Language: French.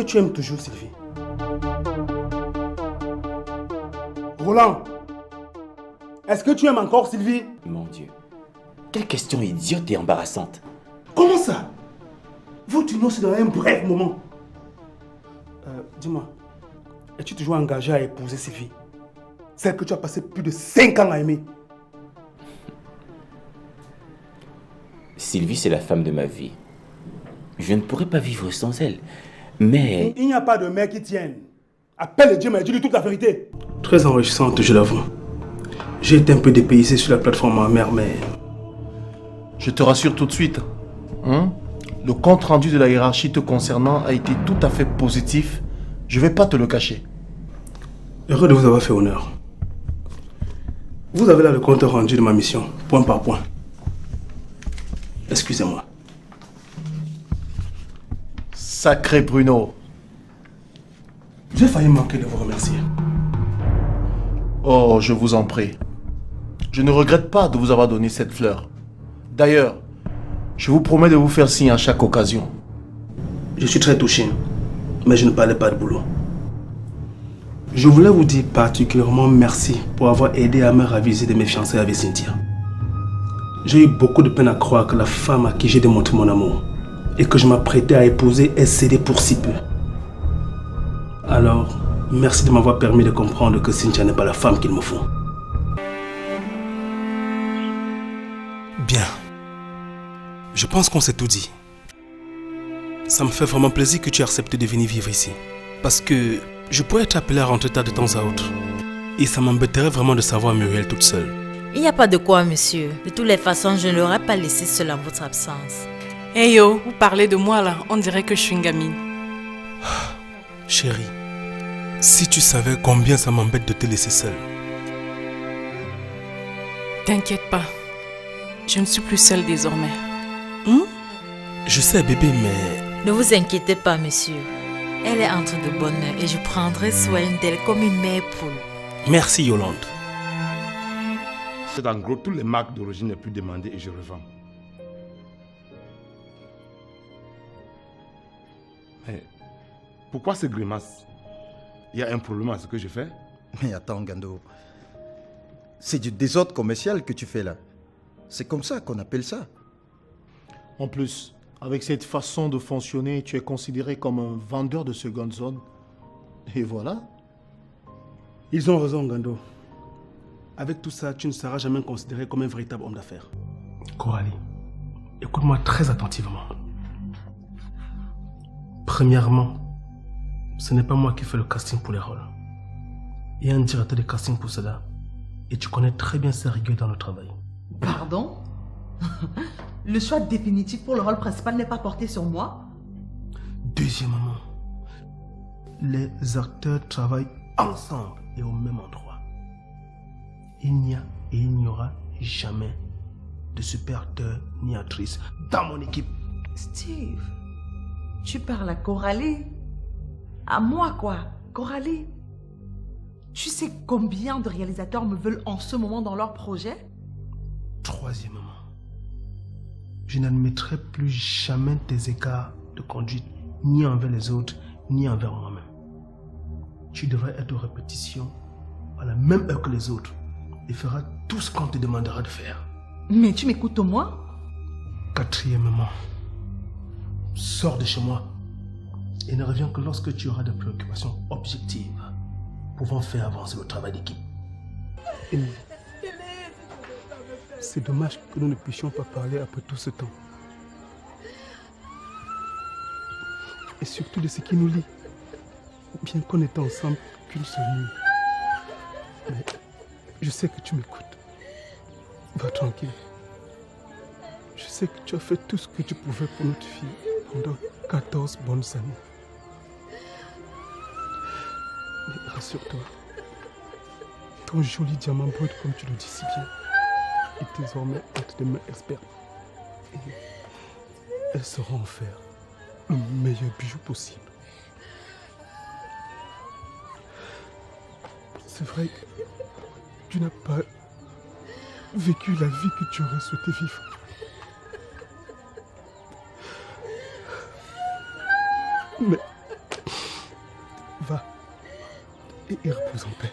que tu aimes toujours Sylvie? Roland, est-ce que tu aimes encore Sylvie? Mon Dieu, quelle question idiote et embarrassante. Comment ça? Vous noces dans un bref moment. Dis-moi, es-tu toujours engagé à épouser Sylvie? Celle que tu as passé plus de 5 ans à aimer. Sylvie, c'est la femme de ma vie. Je ne pourrais pas vivre sans elle. Mais... Il n'y a pas de mec qui tienne. Appelle Dieu, mais dis-lui toute la vérité. Très enrichissante, je l'avoue. J'ai été un peu dépaysé sur la plateforme en mer, mais... Je te rassure tout de suite. Le compte rendu de la hiérarchie te concernant a été tout à fait positif. Je ne vais pas te le cacher. Heureux de vous avoir fait honneur. Vous avez là le compte rendu de ma mission, point par point. Excusez-moi. Sacré Bruno. J'ai failli manquer de vous remercier. Oh, je vous en prie. Je ne regrette pas de vous avoir donné cette fleur. D'ailleurs, je vous promets de vous faire signe à chaque occasion. Je suis très touché, mais je ne parlais pas de boulot. Je voulais vous dire particulièrement merci pour avoir aidé à me raviser de mes fiançailles avec Cynthia. J'ai eu beaucoup de peine à croire que la femme à qui j'ai démontré mon amour et que je m'apprêtais à épouser ait cédé pour si peu. Alors, merci de m'avoir permis de comprendre que Cynthia n'est pas la femme qu'il me faut. Bien. Je pense qu'on s'est tout dit. Ça me fait vraiment plaisir que tu aies accepté de venir vivre ici. Parce que je pourrais être appelé à rentrer tard de temps à autre. Et ça m'embêterait vraiment de savoir Muriel toute seule. Il n'y a pas de quoi, monsieur. De toutes les façons, je ne l'aurais pas laissé seule en votre absence. Hey yo, vous parlez de moi là, on dirait que je suis une gamine. Chérie, si tu savais combien ça m'embête de te laisser seule. T'inquiète pas, je ne suis plus seule désormais. Je sais bébé, mais... Ne vous inquiétez pas, monsieur. Elle est entre de bonnes mains et je prendrai soin d'elle comme une mère poule. Merci Yolande. C'est en gros tous les marques d'origine les plus demandées et je revends. Mais pourquoi ces grimaces? Il y a un problème à ce que je fais? Mais attends, Gando. C'est du désordre commercial que tu fais là. C'est comme ça qu'on appelle ça. En plus, avec cette façon de fonctionner, tu es considéré comme un vendeur de seconde zone. Et voilà. Ils ont raison, Gando. Avec tout ça, tu ne seras jamais considéré comme un véritable homme d'affaires. Coralie, écoute-moi très attentivement. Premièrement, ce n'est pas moi qui fais le casting pour les rôles. Il y a un directeur de casting pour cela. Et tu connais très bien ses rigueurs dans le travail. Pardon? Le choix définitif pour le rôle principal n'est pas porté sur moi? Deuxièmement, les acteurs travaillent ensemble et au même endroit. Il n'y a et il n'y aura jamais de super acteur ni actrice dans mon équipe. Steve, tu parles à Coralie? À moi quoi? Coralie? Tu sais combien de réalisateurs me veulent en ce moment dans leur projet? Troisièmement, je n'admettrai plus jamais des écarts de conduite, ni envers les autres, ni envers moi-même. Tu devrais être aux répétitions à la même heure que les autres et feras tout ce qu'on te demandera de faire. Mais tu m'écoutes au moins? Quatrièmement, sors de chez moi et ne reviens que lorsque tu auras des préoccupations objectives pouvant faire avancer le travail d'équipe. C'est dommage que nous ne puissions pas parler après tout ce temps. Et surtout de ce qui nous lie. Bien qu'on était ensemble qu'une seule nuit. Mais je sais que tu m'écoutes. Va tranquille. Je sais que tu as fait tout ce que tu pouvais pour notre fille pendant 14 bonnes années. Mais rassure-toi. Ton joli diamant brut, comme tu le dis si bien, est désormais entre des mains expertes. Et elles sauront en faire le meilleur bijou possible. C'est vrai que tu n'as pas vécu la vie que tu aurais souhaité vivre. Mais et repose en paix.